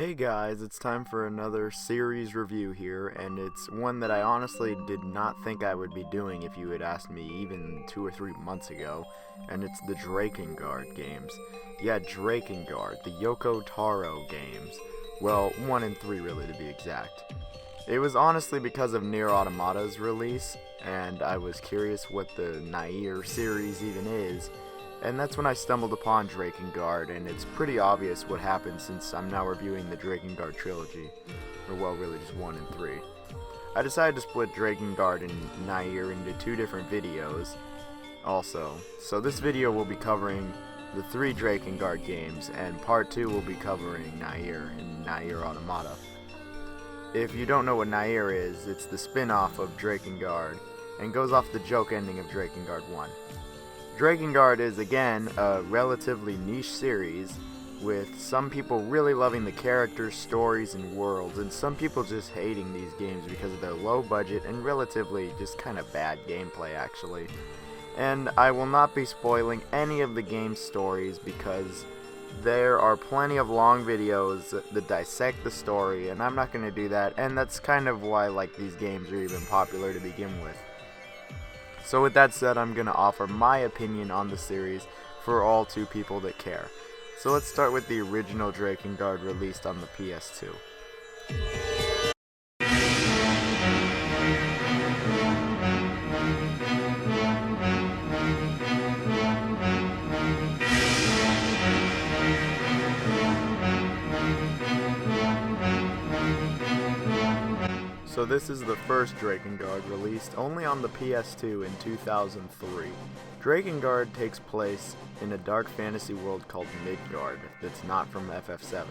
Hey guys, it's time for another series review here, and it's one that I honestly did not think I would be doing if you had asked me even 2 or 3 months ago, and it's the Drakengard games. Yeah, Drakengard, the Yoko Taro games. Well, 1 and 3 really to be exact. It was honestly because of Nier Automata's release, and I was curious what the Nier series even is, and that's when I stumbled upon Drakengard, and it's pretty obvious what happened since I'm now reviewing the Drakengard trilogy, or well, really just 1 and 3. I decided to split Drakengard and Nier into 2 different videos also, so this video will be covering the 3 Drakengard games, and part 2 will be covering Nier and Nier Automata. If you don't know what Nier is, it's the spin-off of Drakengard, and goes off the joke ending of Drakengard 1. Drakengard is, again, a relatively niche series, with some people really loving the characters, stories, and worlds, and some people just hating these games because of their low budget and relatively just kind of bad gameplay, actually. And I will not be spoiling any of the game stories because there are plenty of long videos that dissect the story, and I'm not going to do that, and that's kind of why these games are even popular to begin with. So with that said, I'm going to offer my opinion on the series for all 2 people that care. So let's start with the original Drakengard released on the PS2. So this is the first Drakengard released only on the PS2 in 2003. Drakengard takes place in a dark fantasy world called Midgard that's not from FF7.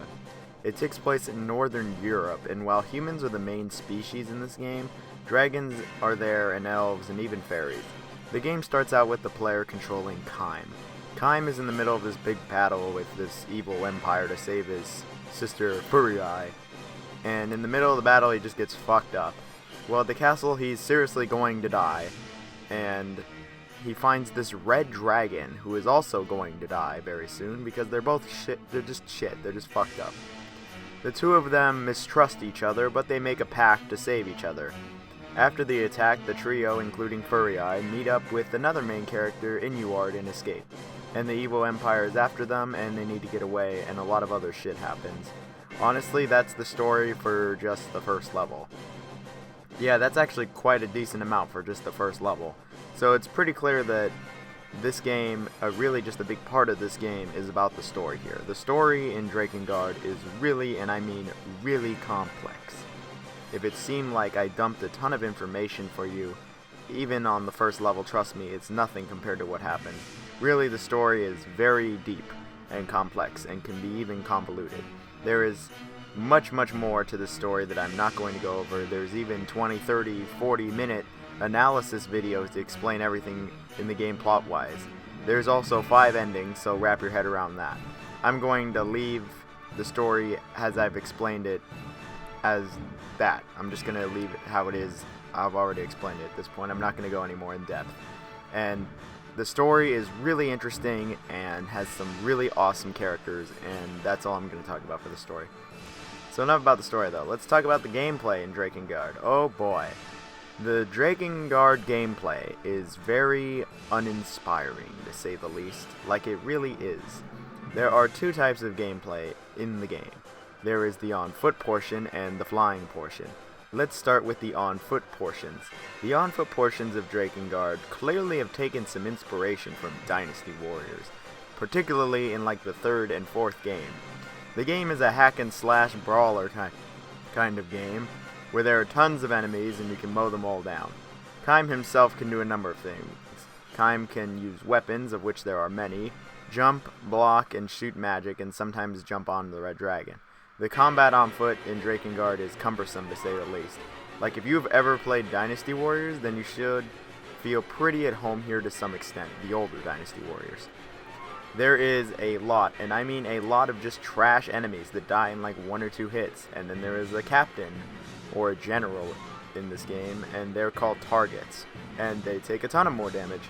It takes place in northern Europe, and while humans are the main species in this game, dragons are there and elves and even fairies. The game starts out with the player controlling Kaim. Kaim is in the middle of this big battle with this evil empire to save his sister Furii, and in the middle of the battle he just gets fucked up. Well, at the castle he's seriously going to die, and he finds this red dragon who is also going to die very soon because they're both shit, they're just fucked up. The 2 of them mistrust each other, but they make a pact to save each other. After the attack, the trio, including Furii, meet up with another main character, Inuard, and escape. And the evil empire is after them, and they need to get away, and a lot of other shit happens. Honestly, that's the story for just the first level. Yeah, that's actually quite a decent amount for just the first level. So it's pretty clear that this game, really just a big part of this game, is about the story here. The story in Drakengard is really, and I mean really, complex. If it seemed like I dumped a ton of information for you, even on the first level, trust me, it's nothing compared to what happened. Really, the story is very deep and complex, and can be even convoluted. There is much more to this story that I'm not going to go over. There's even 20, 30, 40-minute analysis videos to explain everything in the game plot-wise. There's also 5 endings, so wrap your head around that. I'm going to leave the story as I've explained it as that. I'm just going to leave it how it is. I've already explained it at this point. I'm not going to go any more in depth. And the story is really interesting and has some really awesome characters, and that's all I'm going to talk about for the story. So enough about the story though. Let's talk about the gameplay in Drakengard. Oh boy. The Drakengard gameplay is very uninspiring, to say the least, like it really is. There are 2 types of gameplay in the game. There is the on-foot portion and the flying portion. Let's start with the on-foot portions. The on-foot portions of Drakengard clearly have taken some inspiration from Dynasty Warriors, particularly in the 3rd and 4th game. The game is a hack-and-slash brawler kind of game, where there are tons of enemies and you can mow them all down. Kaim himself can do a number of things. Kaim can use weapons, of which there are many, jump, block, and shoot magic, and sometimes jump on the red dragon. The combat on foot in Drakengard is cumbersome, to say the least. If you've ever played Dynasty Warriors, then you should feel pretty at home here to some extent, the older Dynasty Warriors. There is a lot, and I mean a lot, of just trash enemies that die in 1 or 2 hits, and then there is a captain, or a general in this game, and they're called targets, and they take a ton of more damage.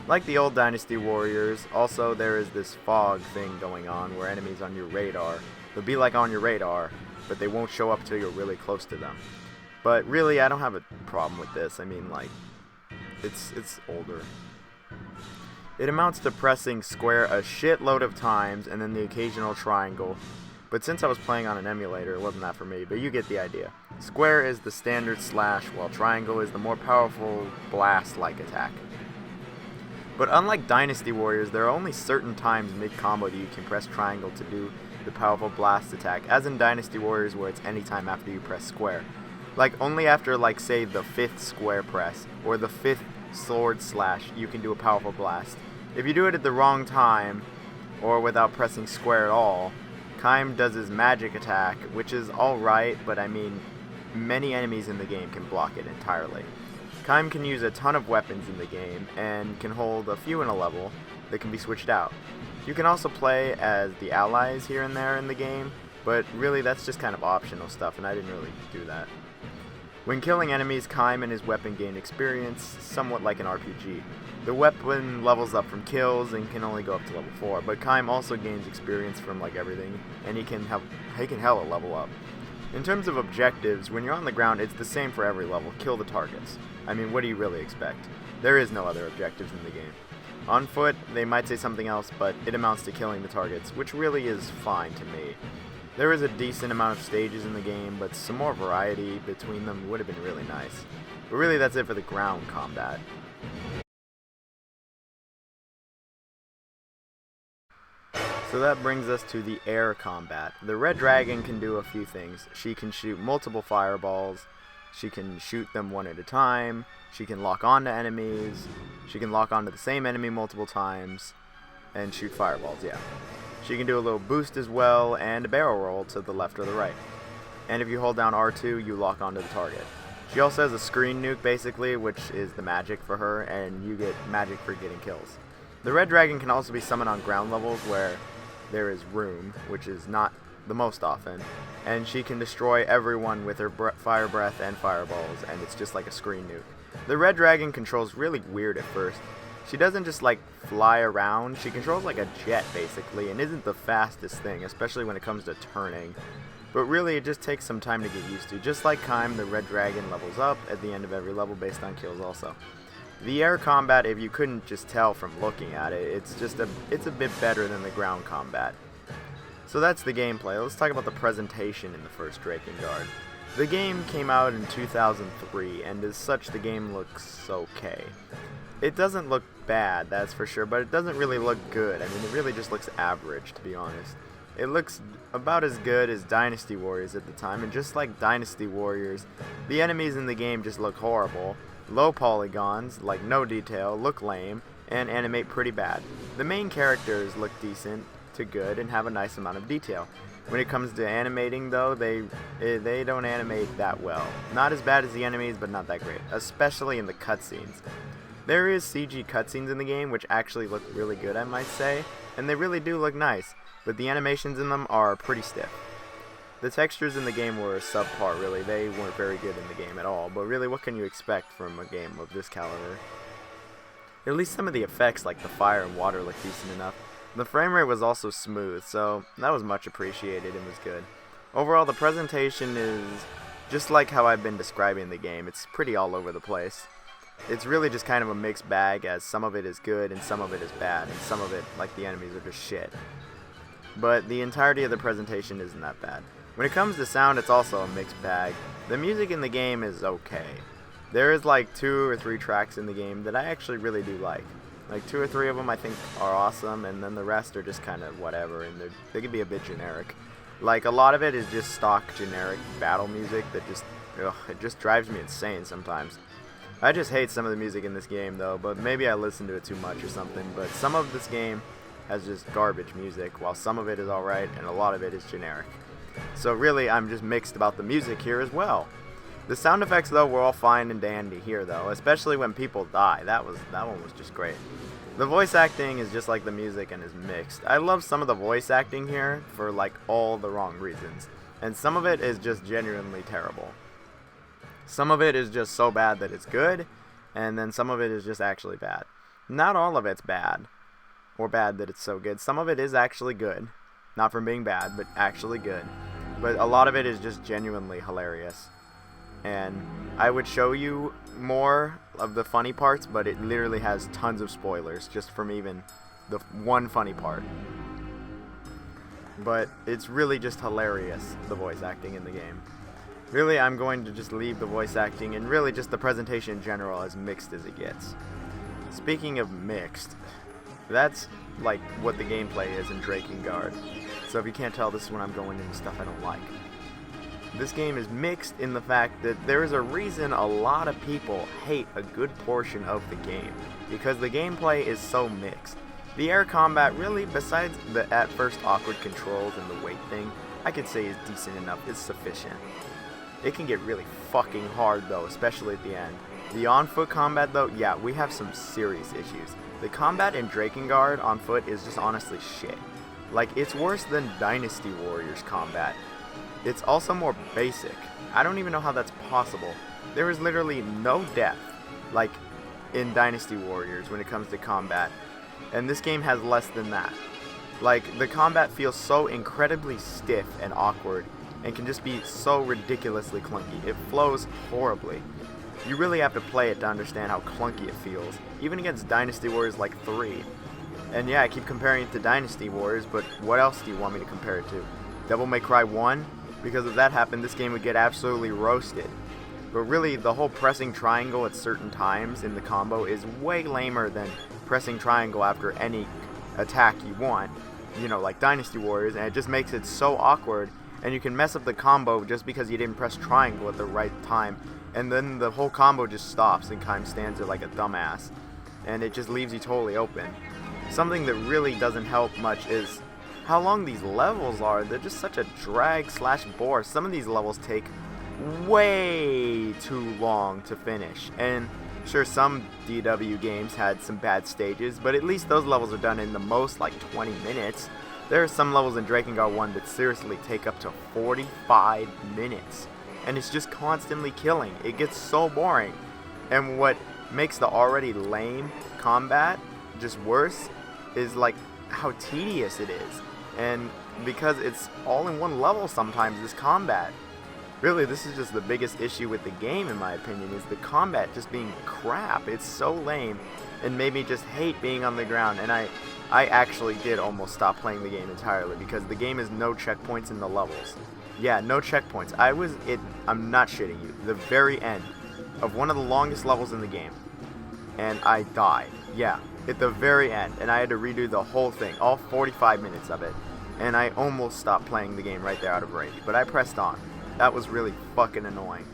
Like the old Dynasty Warriors, also there is this fog thing going on where enemies on your radar, they'll be on your radar, but they won't show up till you're really close to them. But really, I don't have a problem with this. I mean, like, it's older. It amounts to pressing square a shitload of times and then the occasional triangle. But since I was playing on an emulator, it wasn't that for me, but you get the idea. Square is the standard slash, while triangle is the more powerful blast-like attack. But unlike Dynasty Warriors, there are only certain times mid-combo that you can press triangle to do the powerful blast attack, as in Dynasty Warriors where it's any time after you press square. Like, only after, like, say, the 5th square press, or the 5th sword slash, you can do a powerful blast. If you do it at the wrong time, or without pressing square at all, Kaim does his magic attack, which is alright, but I mean, many enemies in the game can block it entirely. Kaim can use a ton of weapons in the game, and can hold a few in a level that can be switched out. You can also play as the allies here and there in the game, but really that's just kind of optional stuff, and I didn't really do that. When killing enemies, Kaim and his weapon gain experience, somewhat like an RPG. The weapon levels up from kills and can only go up to level 4, but Kaim also gains experience from like everything, and he can hella level up. In terms of objectives, when you're on the ground, it's the same for every level. Kill the targets. I mean, what do you really expect? There is no other objectives in the game. On foot, they might say something else, but it amounts to killing the targets, which really is fine to me. There is a decent amount of stages in the game, but some more variety between them would have been really nice. But really, that's it for the ground combat. So that brings us to the air combat. The Red Dragon can do a few things. She can shoot multiple fireballs, she can shoot them one at a time, she can lock onto enemies, she can lock onto the same enemy multiple times, and shoot fireballs, yeah. She can do a little boost as well, and a barrel roll to the left or the right. And if you hold down R2, you lock onto the target. She also has a screen nuke, basically, which is the magic for her, and you get magic for getting kills. The Red Dragon can also be summoned on ground levels where there is room, which is not the most often, and she can destroy everyone with her fire breath and fireballs, and it's just like a screen nuke. The Red Dragon controls really weird at first. She doesn't just like fly around, she controls like a jet basically, and isn't the fastest thing, especially when it comes to turning. But really, it just takes some time to get used to. Just like Kaim, the Red Dragon levels up at the end of every level based on kills also. The air combat, if you couldn't just tell from looking at it, it's a bit better than the ground combat. So that's the gameplay. Let's talk about the presentation in the first Drakengard. The game came out in 2003, and as such, the game looks okay. It doesn't look bad, that's for sure, but it doesn't really look good. I mean, it really just looks average, to be honest. It looks about as good as Dynasty Warriors at the time, and just like Dynasty Warriors, the enemies in the game just look horrible. Low polygons, like no detail, look lame, and animate pretty bad. The main characters look decent to good and have a nice amount of detail. When it comes to animating though, they don't animate that well. Not as bad as the enemies, but not that great, especially in the cutscenes. There is CG cutscenes in the game which actually look really good, I might say, and they really do look nice, but the animations in them are pretty stiff. The textures in the game were subpar, really. They weren't very good in the game at all, but really, what can you expect from a game of this caliber? At least some of the effects, like the fire and water, look decent enough. The frame rate was also smooth, so that was much appreciated and was good. Overall, the presentation is just like how I've been describing the game. It's pretty all over the place. It's really just kind of a mixed bag, as some of it is good and some of it is bad, and some of it, like the enemies, are just shit. But the entirety of the presentation isn't that bad. When it comes to sound, it's also a mixed bag. The music in the game is okay. There is like 2 or 3 tracks in the game that I actually really do like. Like 2 or 3 of them I think are awesome, and then the rest are just kind of whatever, and they can be a bit generic. Like, a lot of it is just stock generic battle music that it just drives me insane sometimes. I just hate some of the music in this game though, but maybe I listen to it too much or something, but some of this game has just garbage music, while some of it is alright and a lot of it is generic. So really, I'm just mixed about the music here as well. The sound effects though were all fine and dandy here though, especially when people die. That one was just great. The voice acting is just like the music and is mixed. I love some of the voice acting here for like all the wrong reasons, and some of it is just genuinely terrible. Some of it is just so bad that it's good, and then some of it is just actually bad. Not all of it's bad, or bad that it's so good. Some of it is actually good. Not from being bad, but actually good. but a lot of it is just genuinely hilarious. And I would show you more of the funny parts, but it literally has tons of spoilers just from even the one funny part. But it's really just hilarious, the voice acting in the game. Really, I'm going to just leave the voice acting and really just the presentation in general as mixed as it gets. Speaking of mixed, that's like what the gameplay is in Drakengard. So if you can't tell, this is when I'm going into stuff I don't like. This game is mixed in the fact that there is a reason a lot of people hate a good portion of the game, because the gameplay is so mixed. The air combat really, besides the at first awkward controls and the weight thing, I could say is decent enough, it's sufficient. It can get really fucking hard though, especially at the end. The on-foot combat though, yeah, we have some serious issues. The combat in Drakengard on foot is just honestly shit. Like, it's worse than Dynasty Warriors combat. It's also more basic. I don't even know how that's possible. There is literally no depth, like in Dynasty Warriors when it comes to combat. And this game has less than that. Like, the combat feels so incredibly stiff and awkward and can just be so ridiculously clunky. It flows horribly. You really have to play it to understand how clunky it feels, even against Dynasty Warriors like 3. And yeah, I keep comparing it to Dynasty Warriors, but what else do you want me to compare it to? Devil May Cry 1? Because if that happened, this game would get absolutely roasted. But really, the whole pressing triangle at certain times in the combo is way lamer than pressing triangle after any attack you want, you know, like Dynasty Warriors, and it just makes it so awkward, and you can mess up the combo just because you didn't press triangle at the right time, and then the whole combo just stops and kind of stands there like a dumbass, and it just leaves you totally open. Something that really doesn't help much is how long these levels are. They're just such a drag slash bore. Some of these levels take way too long to finish, and sure, some DW games had some bad stages, but at least those levels are done in the most like 20 minutes. There are some levels in Drakengard 1 that seriously take up to 45 minutes, and it's just constantly killing. It gets so boring, and what makes the already lame combat just worse is like how tedious it is, and because it's all in one level sometimes, this combat. Really, this is just the biggest issue with the game, in my opinion, is the combat just being crap. It's so lame and made me just hate being on the ground, and I actually did almost stop playing the game entirely because the game has no checkpoints in the levels. Yeah, no checkpoints. I'm not shitting you, the very end of one of the longest levels in the game, and I died. Yeah, at the very end, and I had to redo the whole thing, all 45 minutes of it, and I almost stopped playing the game right there out of rage, but I pressed on. That was really fucking annoying.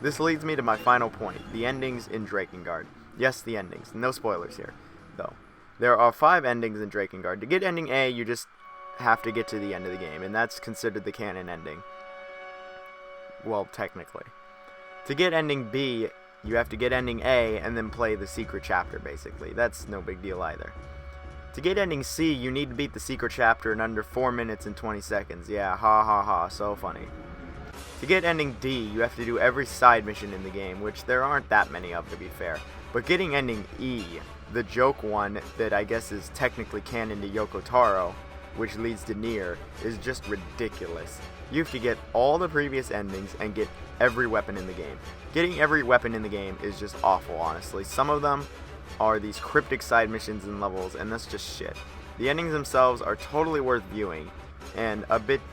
This leads me to my final point, the endings in Drakengard. Yes, the endings. No spoilers here, though. There are 5 endings in Drakengard. To get ending A, you just have to get to the end of the game, and that's considered the canon ending. Well, technically. To get ending B, you have to get ending A and then play the secret chapter, basically. That's no big deal either. To get ending C, you need to beat the secret chapter in under 4 minutes and 20 seconds. Yeah, ha ha ha, so funny. To get ending D, you have to do every side mission in the game, which there aren't that many of, to be fair. But getting ending E, the joke one that I guess is technically canon to Yoko Taro, which leads to Nier, is just ridiculous. You have to get all the previous endings and get every weapon in the game. Getting every weapon in the game is just awful, honestly. Some of them are these cryptic side missions and levels, and that's just shit. The endings themselves are totally worth viewing, and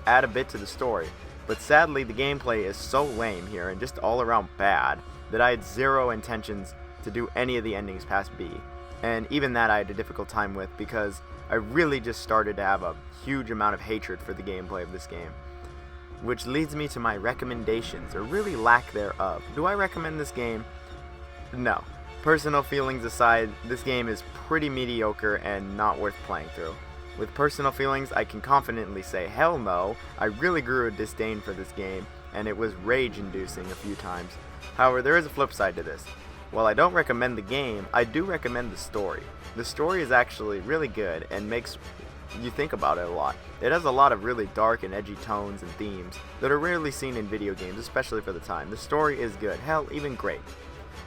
add a bit to the story. But sadly, the gameplay is so lame here and just all around bad that I had zero intentions to do any of the endings past B. And even that I had a difficult time with because I really just started to have a huge amount of hatred for the gameplay of this game. Which leads me to my recommendations, or really lack thereof. Do I recommend this game? No. Personal feelings aside, this game is pretty mediocre and not worth playing through. With personal feelings, I can confidently say, hell no, I really grew a disdain for this game, and it was rage-inducing a few times. However, there is a flip side to this. While I don't recommend the game, I do recommend the story. The story is actually really good and makes you think about it a lot. It has a lot of really dark and edgy tones and themes that are rarely seen in video games, especially for the time. The story is good, hell, even great.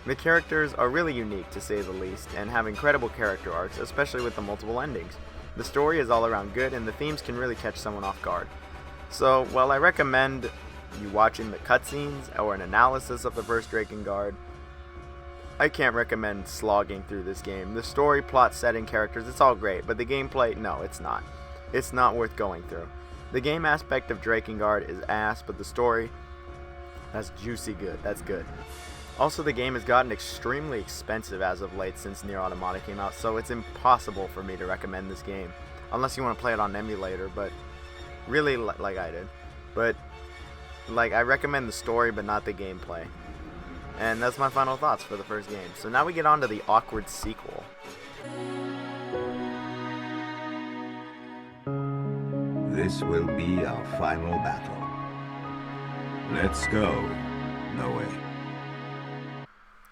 The characters are really unique, to say the least, and have incredible character arcs, especially with the multiple endings. The story is all around good, and the themes can really catch someone off guard. So, while I recommend you watching the cutscenes or an analysis of the first Drakengard, I can't recommend slogging through this game. The story, plot, setting, characters, it's all great, but the gameplay, no, it's not. It's not worth going through. The game aspect of Drakengard is ass, but the story, that's juicy good. That's good. Also, the game has gotten extremely expensive as of late since Nier Automata came out, so it's impossible for me to recommend this game. Unless you want to play it on emulator, but really like I did. But like I recommend the story, but not the gameplay. And that's my final thoughts for the first game. So now we get on to the awkward sequel. This will be our final battle. Let's go, Noe.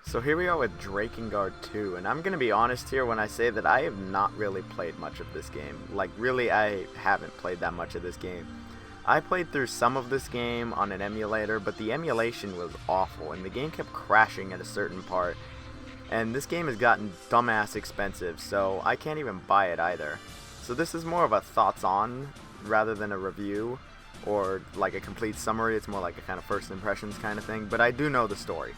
So here we are with Drakengard 2, and I'm going to be honest here when I say that I have not really played much of this game. Like, really, I haven't played that much of this game. I played through some of this game on an emulator, but the emulation was awful, and the game kept crashing at a certain part. And this game has gotten dumbass expensive, so I can't even buy it either. So this is more of a thoughts on rather than a review or like a complete summary. It's more like a kind of first impressions kind of thing, but I do know the story.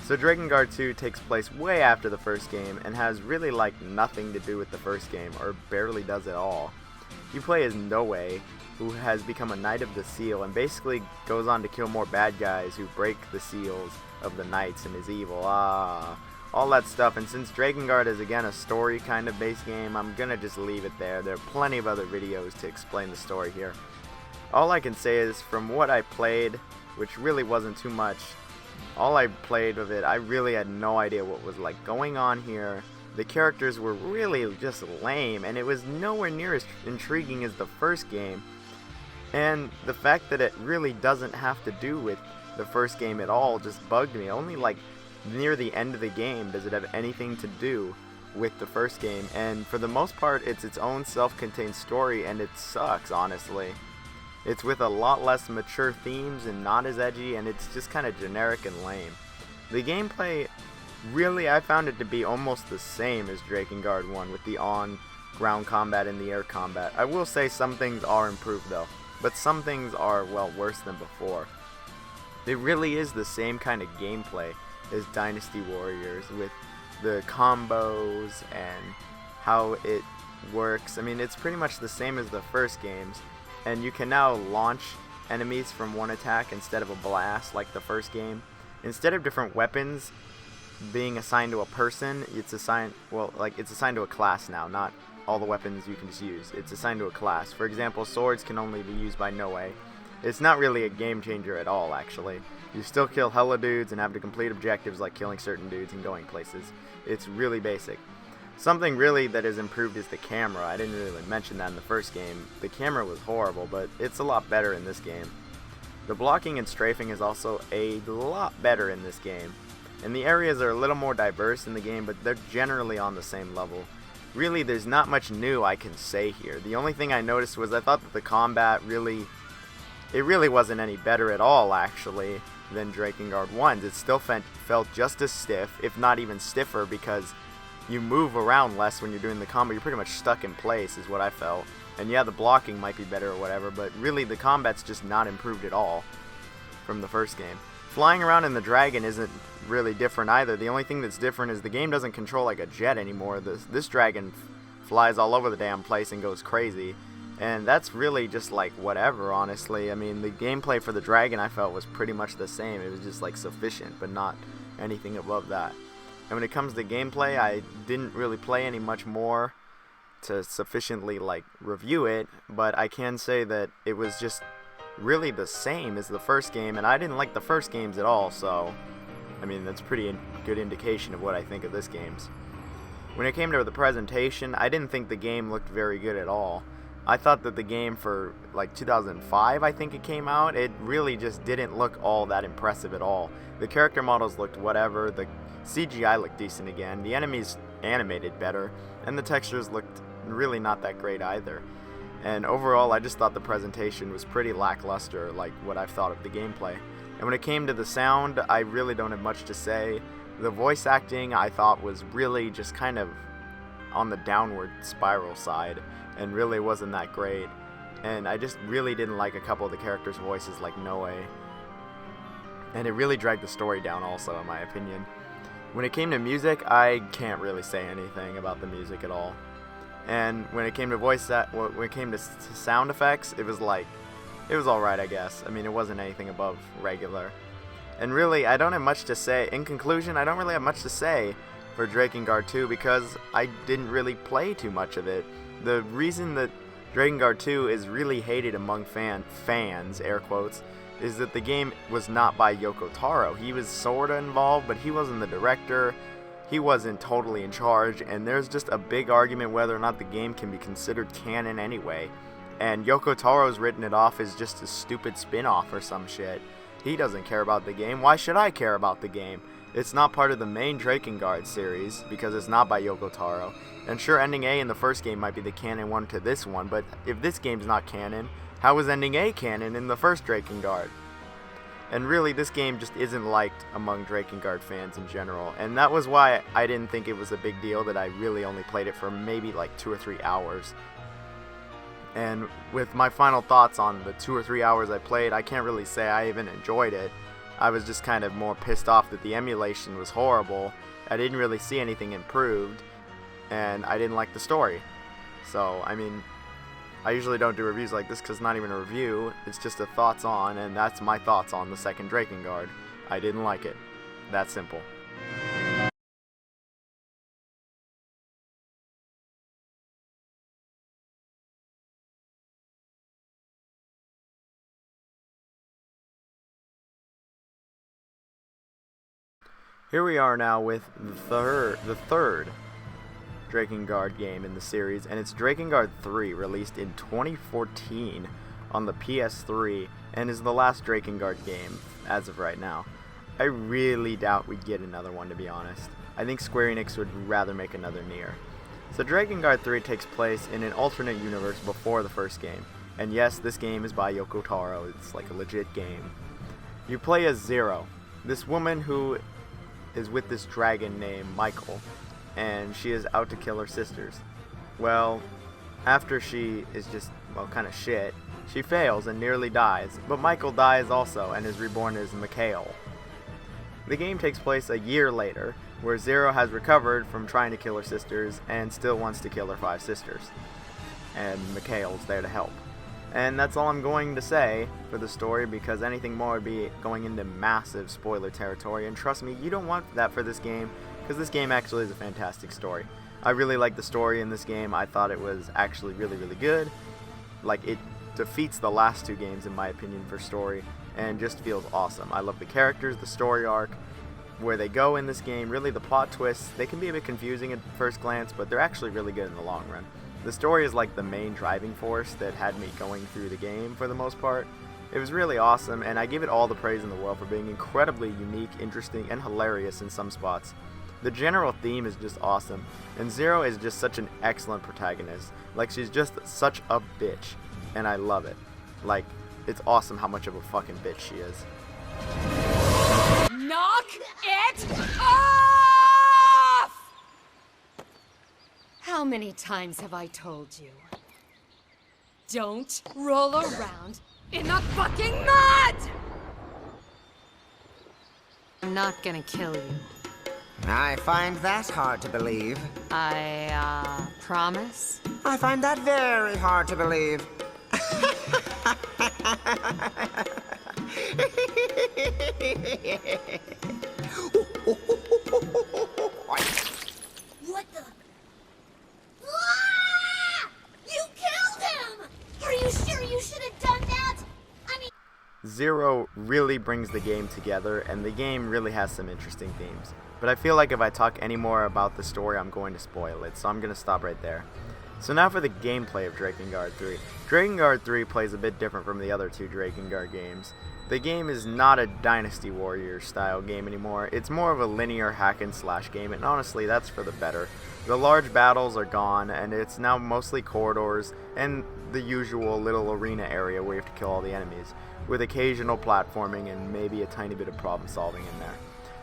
So Drakengard 2 takes place way after the first game and has really like nothing to do with the first game, or barely does at all. You play as Noe, who has become a Knight of the Seal and basically goes on to kill more bad guys who break the seals of the Knights and is evil. All that stuff. And since Drakengard is again a story kind of based game, I'm gonna just leave it there. There are plenty of other videos to explain the story here. All I can say is from what I played, which really wasn't too much, all I played of it, I really had no idea what was like going on here. The characters were really just lame, and it was nowhere near as intriguing as the first game. And the fact that it really doesn't have to do with the first game at all just bugged me. Only like near the end of the game does it have anything to do with the first game, and for the most part it's its own self-contained story, and it sucks, honestly. It's with a lot less mature themes and not as edgy, and it's just kind of generic and lame. The gameplay, really, I found it to be almost the same as Drakengard 1 with the on-ground combat and the air combat. I will say some things are improved though, but some things are, well, worse than before. It really is the same kind of gameplay as Dynasty Warriors with the combos and how it works. I mean, it's pretty much the same as the first games, and you can now launch enemies from one attack instead of a blast like the first game. Instead of different weapons being assigned to a person, it's assigned, well, like it's assigned to a class now, not all the weapons you can just use. It's assigned to a class. For example, swords can only be used by Noe. It's not really a game changer at all, actually. You still kill hella dudes and have to complete objectives like killing certain dudes and going places. It's really basic. Something really that is improved is the camera. I didn't really mention that in the first game. The camera was horrible, but it's a lot better in this game. The blocking and strafing is also a lot better in this game. And the areas are a little more diverse in the game, but they're generally on the same level. Really, there's not much new I can say here. The only thing I noticed was I thought that the combat really wasn't any better at all, actually, than Drakengard 1's. It still felt just as stiff, if not even stiffer, because you move around less when you're doing the combo. You're pretty much stuck in place, is what I felt. And yeah, the blocking might be better or whatever, but really the combat's just not improved at all from the first game. Flying around in the dragon isn't really different either. The only thing that's different is the game doesn't control like a jet anymore. This dragon flies all over the damn place and goes crazy. And that's really just like whatever, honestly. I mean, the gameplay for the dragon I felt was pretty much the same. It was just like sufficient, but not anything above that. And when it comes to gameplay, I didn't really play any much more to sufficiently like review it, but I can say that it was just really the same as the first game, and I didn't like the first games at all, so I mean, that's pretty good indication of what I think of this game's. When it came to the presentation, I didn't think the game looked very good at all. I thought that the game for like 2005, I think it came out, it really just didn't look all that impressive at all. The character models looked whatever, the CGI looked decent again, the enemies animated better, and the textures looked really not that great either. And overall, I just thought the presentation was pretty lackluster, like what I've thought of the gameplay. And when it came to the sound, I really don't have much to say. The voice acting I thought was really just kind of on the downward spiral side, and really wasn't that great. and I just really didn't like a couple of the characters' voices, like Noe. And it really dragged the story down also, in my opinion. When it came to music, I can't really say anything about the music at all. And when it came to when it came to sound effects, it was alright, I guess. I mean, it wasn't anything above regular. And really, I don't have much to say. In conclusion, I don't really have much to say for Drakengard 2 because I didn't really play too much of it. The reason that Drakengard 2 is really hated among fans, air quotes, is that the game was not by Yoko Taro. He was sorta involved, but he wasn't the director. He wasn't totally in charge, and there's just a big argument whether or not the game can be considered canon anyway. And Yoko Taro's written it off as just a stupid spin-off or some shit. He doesn't care about the game. Why should I care about the game? It's not part of the main Drakengard series, because it's not by Yoko Taro. And sure, Ending A in the first game might be the canon one to this one, but if this game's not canon, how was Ending A canon in the first Drakengard? And really, this game just isn't liked among Drakengard fans in general, and that was why I didn't think it was a big deal that I really only played it for maybe like 2 or 3 hours. And with my final thoughts on the 2 or 3 hours I played, I can't really say I even enjoyed it. I was just kind of more pissed off that the emulation was horrible, I didn't really see anything improved, and I didn't like the story. So, I mean, I usually don't do reviews like this because it's not even a review, it's just a thoughts on, and that's my thoughts on the second Drakengard. I didn't like it. That simple. Here we are now with the third Drakengard game in the series, and it's Drakengard 3, released in 2014 on the PS3, and is the last Drakengard game as of right now. I really doubt we'd get another one, to be honest. I think Square Enix would rather make another Nier. So Drakengard 3 takes place in an alternate universe before the first game, and yes, this game is by Yoko Taro, it's like a legit game. You play as Zero, this woman who is with this dragon named Michael, and she is out to kill her sisters. Well, after she is just, well, kind of shit, she fails and nearly dies, but Michael dies also and is reborn as Mikhail. The game takes place a year later, where Zero has recovered from trying to kill her sisters and still wants to kill her 5 sisters. And Mikhail's there to help. And that's all I'm going to say for the story, because anything more would be going into massive spoiler territory, and trust me, you don't want that for this game, because this game actually is a fantastic story. I really like the story in this game. I thought it was actually really, really good. Like, it defeats the last 2 games in my opinion for story, and just feels awesome. I love the characters, the story arc, where they go in this game. Really, the plot twists, they can be a bit confusing at first glance, but they're actually really good in the long run. The story is like the main driving force that had me going through the game for the most part. It was really awesome, and I give it all the praise in the world for being incredibly unique, interesting, and hilarious in some spots. The general theme is just awesome, and Zero is just such an excellent protagonist. Like, she's just such a bitch, and I love it. Like, it's awesome how much of a fucking bitch she is. Knock it off! How many times have I told you? Don't roll around in the fucking mud! I'm not gonna kill you. I find that hard to believe. I, promise? I find that very hard to believe. What the? Ah! You killed him! Are you sure you should have done that? I mean... Zero really brings the game together, and the game really has some interesting themes. But I feel like if I talk any more about the story, I'm going to spoil it, so I'm going to stop right there. So now for the gameplay of Drakengard 3. Drakengard 3 plays a bit different from the other 2 Drakengard games. The game is not a Dynasty Warriors style game anymore. It's more of a linear hack and slash game, and honestly, that's for the better. The large battles are gone, and it's now mostly corridors and the usual little arena area where you have to kill all the enemies, with occasional platforming and maybe a tiny bit of problem solving in there.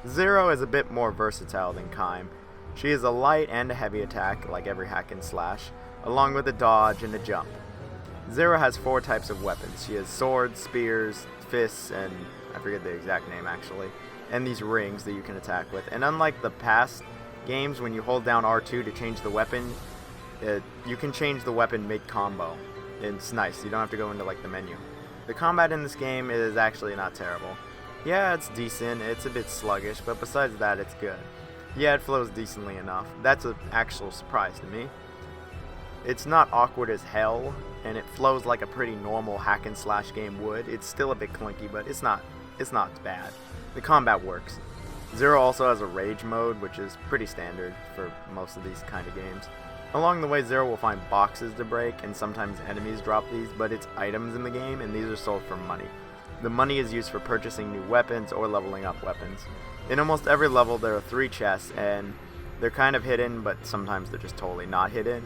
Zero is a bit more versatile than Kaim. She is a light and a heavy attack, like every hack and slash, along with a dodge and a jump. Zero has 4 types of weapons. She has swords, spears, fists, and I forget the exact name actually, and these rings that you can attack with. And unlike the past games, when you hold down R2 to change the weapon, you can change the weapon mid-combo. It's nice. You don't have to go into like the menu. The combat in this game is actually not terrible. Yeah, it's decent. It's a bit sluggish, but besides that, it's good. Yeah, it flows decently enough. That's an actual surprise to me. It's not awkward as hell, and it flows like a pretty normal hack and slash game would. It's still a bit clunky, but it's not bad. The combat works. Zero also has a rage mode, which is pretty standard for most of these kind of games. Along the way, Zero will find boxes to break, and sometimes enemies drop these, but it's items in the game, and these are sold for money. The money is used for purchasing new weapons or leveling up weapons. In almost every level, there are 3 chests, and they're kind of hidden, but sometimes they're just totally not hidden.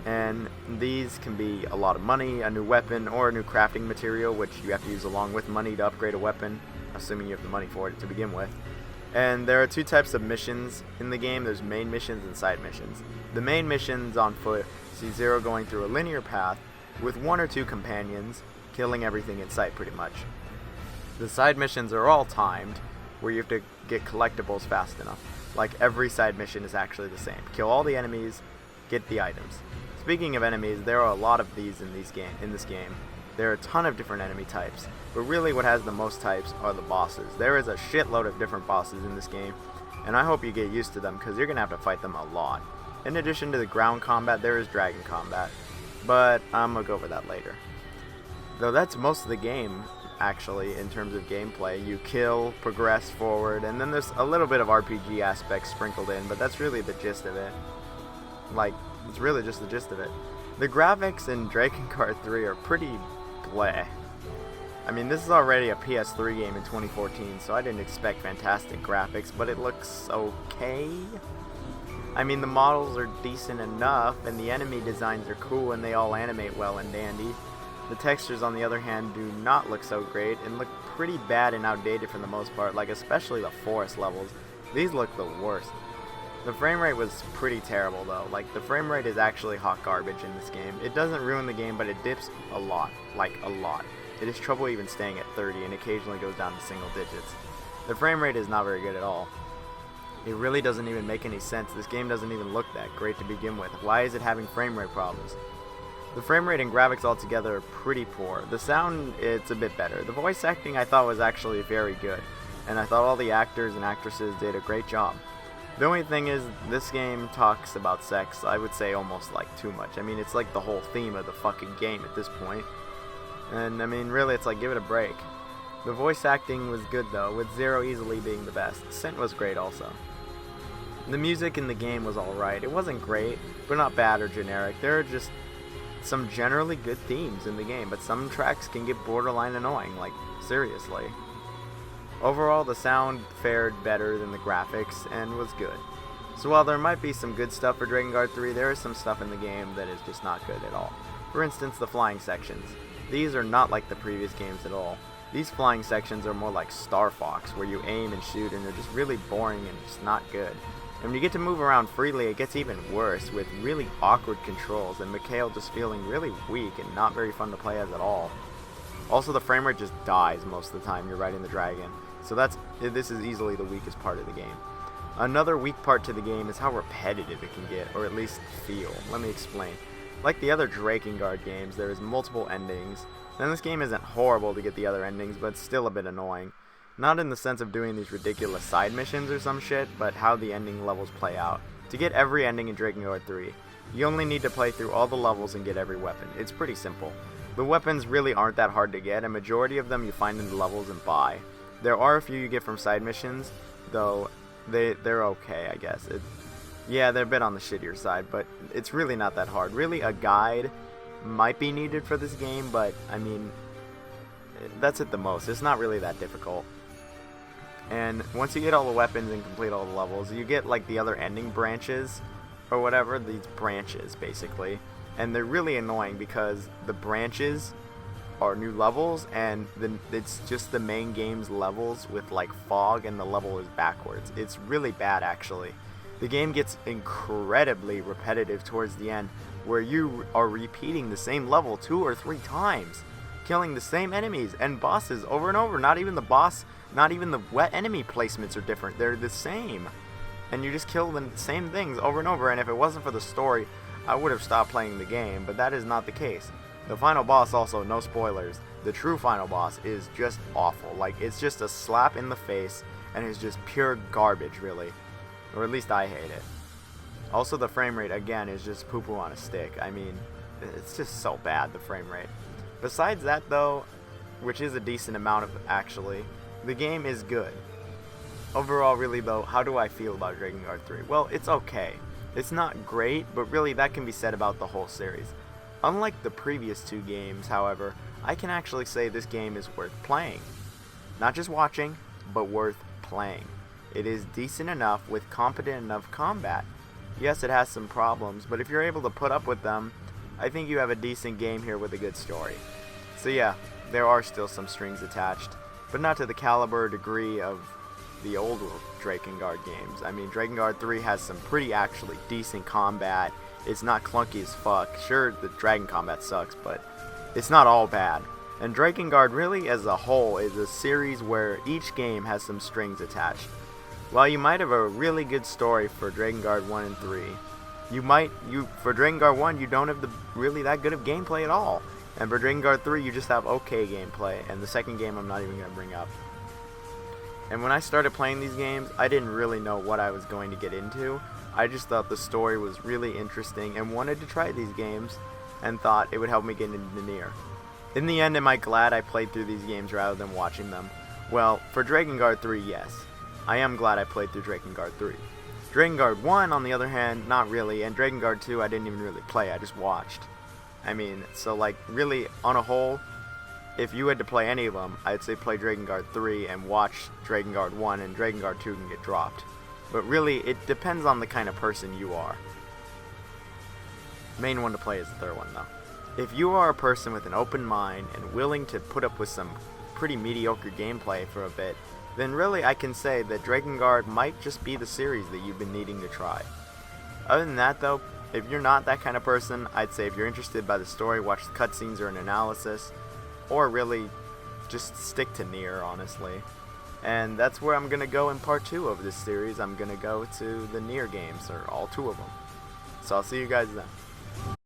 And these can be a lot of money, a new weapon, or a new crafting material, which you have to use along with money to upgrade a weapon, assuming you have the money for it to begin with. And there are 2 types of missions in the game. There's main missions and side missions. The main missions on foot see Zero going through a linear path with 1 or 2 companions, killing everything in sight pretty much. The side missions are all timed, where you have to get collectibles fast enough. Like every side mission is actually the same. Kill all the enemies, get the items. Speaking of enemies, there are a lot of these in this game. There are a ton of different enemy types, but really what has the most types are the bosses. There is a shitload of different bosses in this game, and I hope you get used to them because you're going to have to fight them a lot. In addition to the ground combat, there is dragon combat, but I'm going to go over that later. Though that's most of the game, actually, in terms of gameplay. You kill, progress forward, and then there's a little bit of RPG aspects sprinkled in, but that's really the gist of it. Like, it's really just the gist of it. The graphics in Drakengard 3 are pretty bleh. I mean, this is already a PS3 game in 2014, so I didn't expect fantastic graphics, but it looks okay. I mean, the models are decent enough, and the enemy designs are cool, and they all animate well and dandy. The textures, on the other hand, do not look so great, and look pretty bad and outdated for the most part, like especially the forest levels. These look the worst. The frame rate was pretty terrible though. Like, the frame rate is actually hot garbage in this game. It doesn't ruin the game, but it dips a lot. Like, a lot. It has trouble even staying at 30 and occasionally goes down to single digits. The frame rate is not very good at all. It really doesn't even make any sense. This game doesn't even look that great to begin with. Why is it having frame rate problems? The frame rate and graphics altogether are pretty poor. The sound, it's a bit better. The voice acting I thought was actually very good, and I thought all the actors and actresses did a great job. The only thing is, this game talks about sex, I would say almost like too much. I mean, it's like the whole theme of the fucking game at this point. And I mean, really, it's like, give it a break. The voice acting was good though, with Zero easily being the best. Scent was great also. The music in the game was alright. It wasn't great, but not bad or generic. There are just some generally good themes in the game, but some tracks can get borderline annoying, like, seriously. Overall, the sound fared better than the graphics and was good. So while there might be some good stuff for Drakengard 3, there is some stuff in the game that is just not good at all. For instance, the flying sections. These are not like the previous games at all. These flying sections are more like Star Fox, where you aim and shoot and they're just really boring and just not good. And when you get to move around freely, it gets even worse, with really awkward controls and Mikhail just feeling really weak and not very fun to play as at all. Also, the frame rate just dies most of the time you're riding the dragon. So this is easily the weakest part of the game. Another weak part to the game is how repetitive it can get, or at least feel. Let me explain. Like the other Drakengard games, there is multiple endings, and this game isn't horrible to get the other endings, but it's still a bit annoying. Not in the sense of doing these ridiculous side missions or some shit, but how the ending levels play out. To get every ending in Drakengard 3, you only need to play through all the levels and get every weapon. It's pretty simple. The weapons really aren't that hard to get, a majority of them you find in the levels and buy. There are a few you get from side missions, though they're okay, I guess. Yeah, they're a bit on the shittier side, but it's really not that hard. Really, a guide might be needed for this game, but, I mean, that's at the most. It's not really that difficult. And once you get all the weapons and complete all the levels, you get, like, the other ending branches, or whatever, these branches, basically. And they're really annoying because the branches are new levels, and it's just the main game's levels with like fog, and the level is backwards. It's really bad, actually. The game gets incredibly repetitive towards the end, where you are repeating the same level 2 or 3 times, killing the same enemies and bosses over and over. Not even the boss, not even the wet enemy placements are different. They're the same. And you just kill the same things over and over. And if it wasn't for the story, I would have stopped playing the game, but that is not the case. The final boss also, no spoilers, the true final boss is just awful. Like, it's just a slap in the face, and it's just pure garbage, really. Or at least I hate it. Also, the frame rate, again, is just poo-poo on a stick. I mean, it's just so bad, the frame rate. Besides that, though, which is a decent amount of actually, the game is good. Overall, really, though, how do I feel about Drakengard 3? Well, it's okay. It's not great, but really that can be said about the whole series. Unlike the previous 2 games, however, I can actually say this game is worth playing. Not just watching, but worth playing. It is decent enough with competent enough combat. Yes, it has some problems, but if you're able to put up with them, I think you have a decent game here with a good story. So yeah, there are still some strings attached, but not to the caliber or degree of the old Drakengard games. I mean, Drakengard 3 has some pretty actually decent combat. It's not clunky as fuck. Sure, the dragon combat sucks, but it's not all bad. And Drakengard really as a whole is a series where each game has some strings attached. While you might have a really good story for Drakengard 1 and 3, for Drakengard 1 you don't have really that good of gameplay at all. And for Drakengard 3 you just have okay gameplay, and the second game I'm not even going to bring up. And when I started playing these games, I didn't really know what I was going to get into. I just thought the story was really interesting and wanted to try these games, and thought it would help me get into Nier. In the end, am I glad I played through these games rather than watching them? Well, for Drakengard 3, yes. I am glad I played through Drakengard 3. Drakengard 1, on the other hand, not really, and Drakengard 2 I didn't even really play, I just watched. I mean, so like, really, on a whole, if you had to play any of them, I'd say play Drakengard 3 and watch Drakengard 1, and Drakengard 2 can get dropped. But really, it depends on the kind of person you are. Main one to play is the third one, though. If you are a person with an open mind and willing to put up with some pretty mediocre gameplay for a bit, then really I can say that Drakengard might just be the series that you've been needing to try. Other than that, though, if you're not that kind of person, I'd say if you're interested by the story, watch the cutscenes or an analysis, or really just stick to Nier, honestly. And that's where I'm going to go in part 2 of this series. I'm going to go to the Nier games, or all 2 of them. So I'll see you guys then.